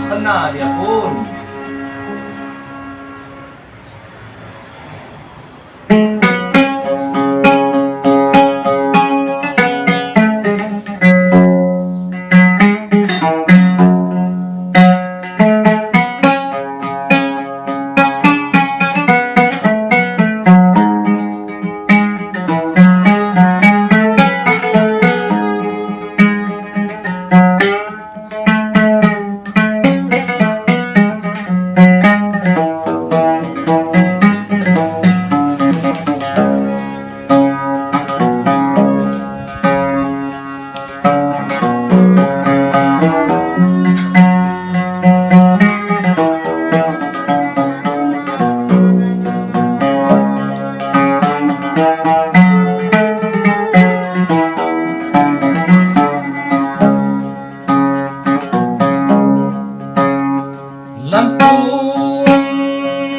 Kena dia pun.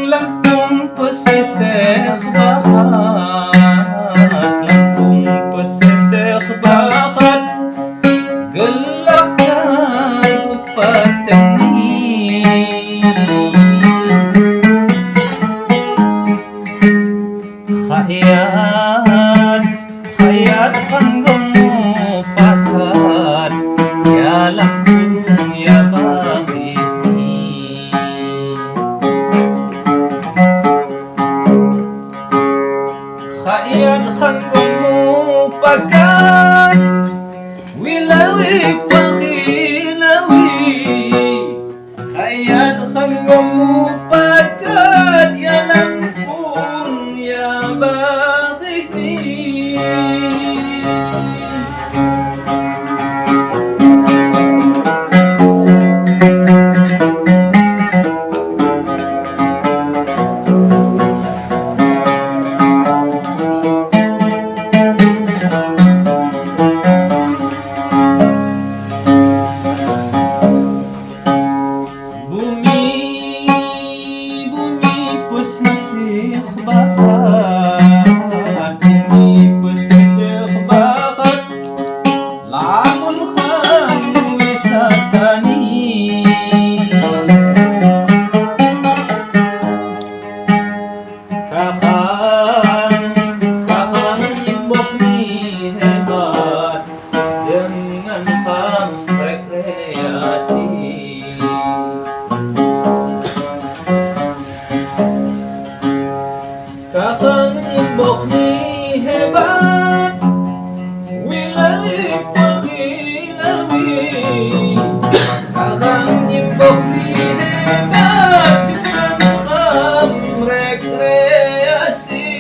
Lampung pesisir barat, Lampung pesisir barat, gelapkan lupa teni. Hayat hanggamu pakat, ya Lampung ya bagi. Hayat hanggamu pakat, wilawi pagilawi. Hayat hanggamu pakat, ya Lampung ya bagi. Pesisir barat, bumi pesisir barat, lamun kan wisatani. Kakang imbok ni hebat, dengan ham rekreasi. Kakang imbok ni hebat, wilawi pagilawi. Kakang imbok ni hebat, juga ham rekreasi.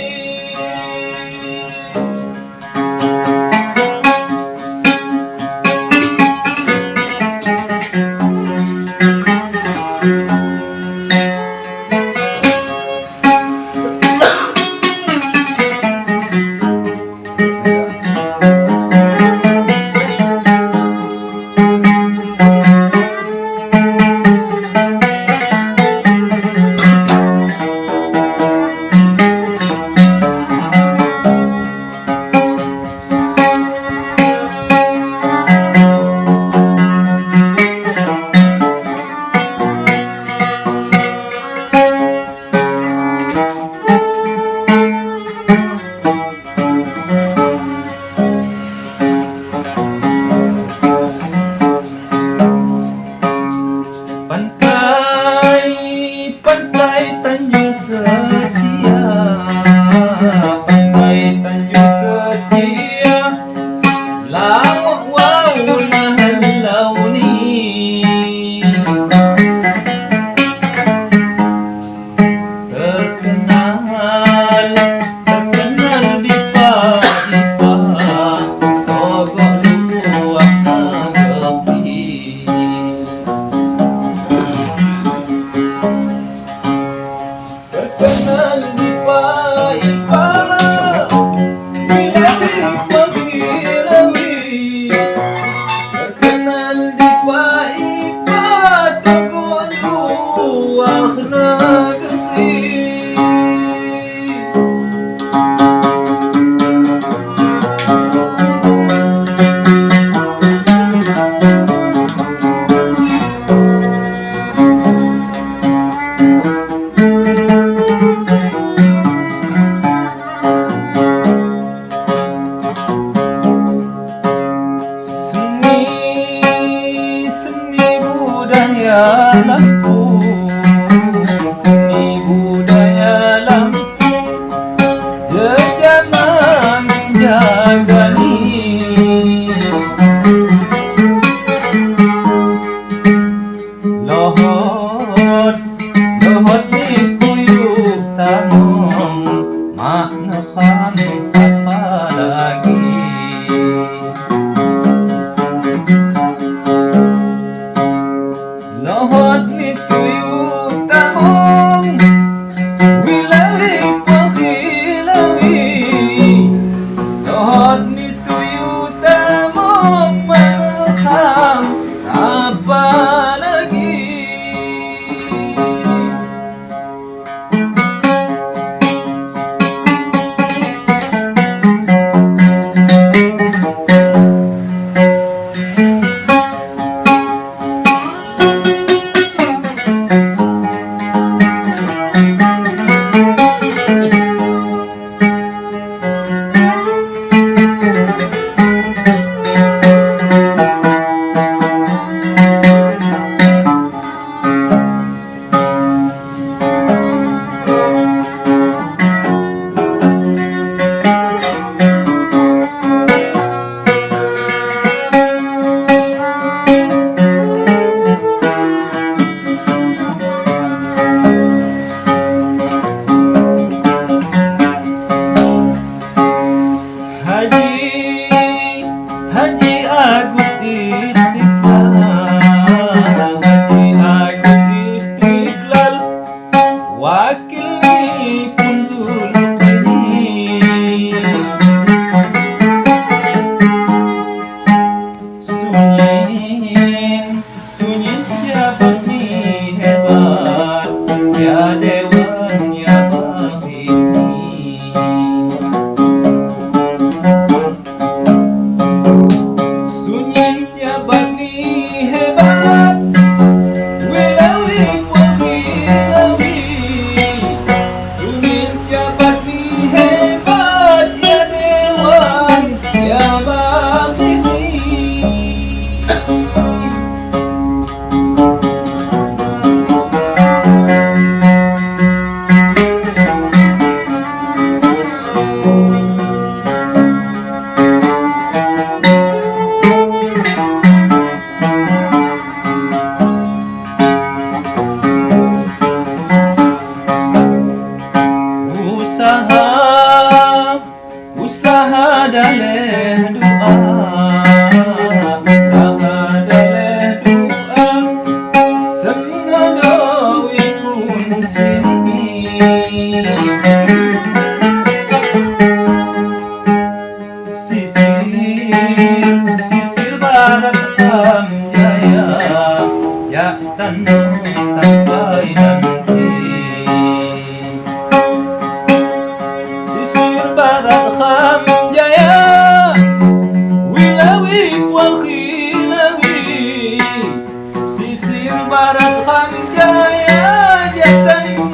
budaya Lampung, seni budaya Lampung, jejama menjagani. Lohot, lohot ni tuyuk tamong, makna kami sapa lagi. Lohot ni tuyuk tamong, wilawi pakilawi. Lohot ni tuyuk tamong, manakam sapa lagi. Haji Agus Istiqlal, Haji Agus Istiqlal, wakil ni pun Zulkarnain. Sunyin jabat ni hebat, ya dewan ya mahini. Sunyin jabat ni hebat, wilawi pakilawi. Sunyin jabat ni hebat, ya dewan ya mahini. Usaha daleh doa, usaha daleh doa, senadawi kuncini. Sisir barat Jaya, datang sampai nanti. Sisir barat Jaya, wilawi pakilawi. Sisir barat Jaya, datang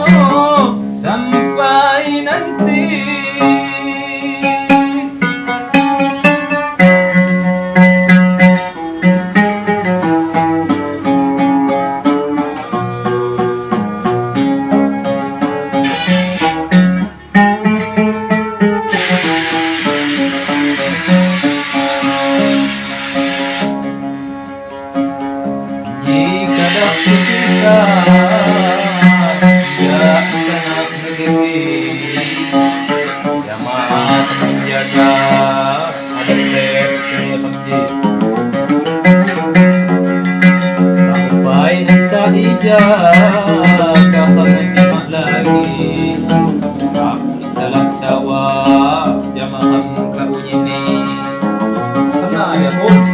sampai nanti. Jika dapat kita ya sangat negeri, jamaah menjaga ada seni kerja. Tak baik entah ijazah menyimak lagi. Tak salah jawab jamaah kau ini. Sana ya pun.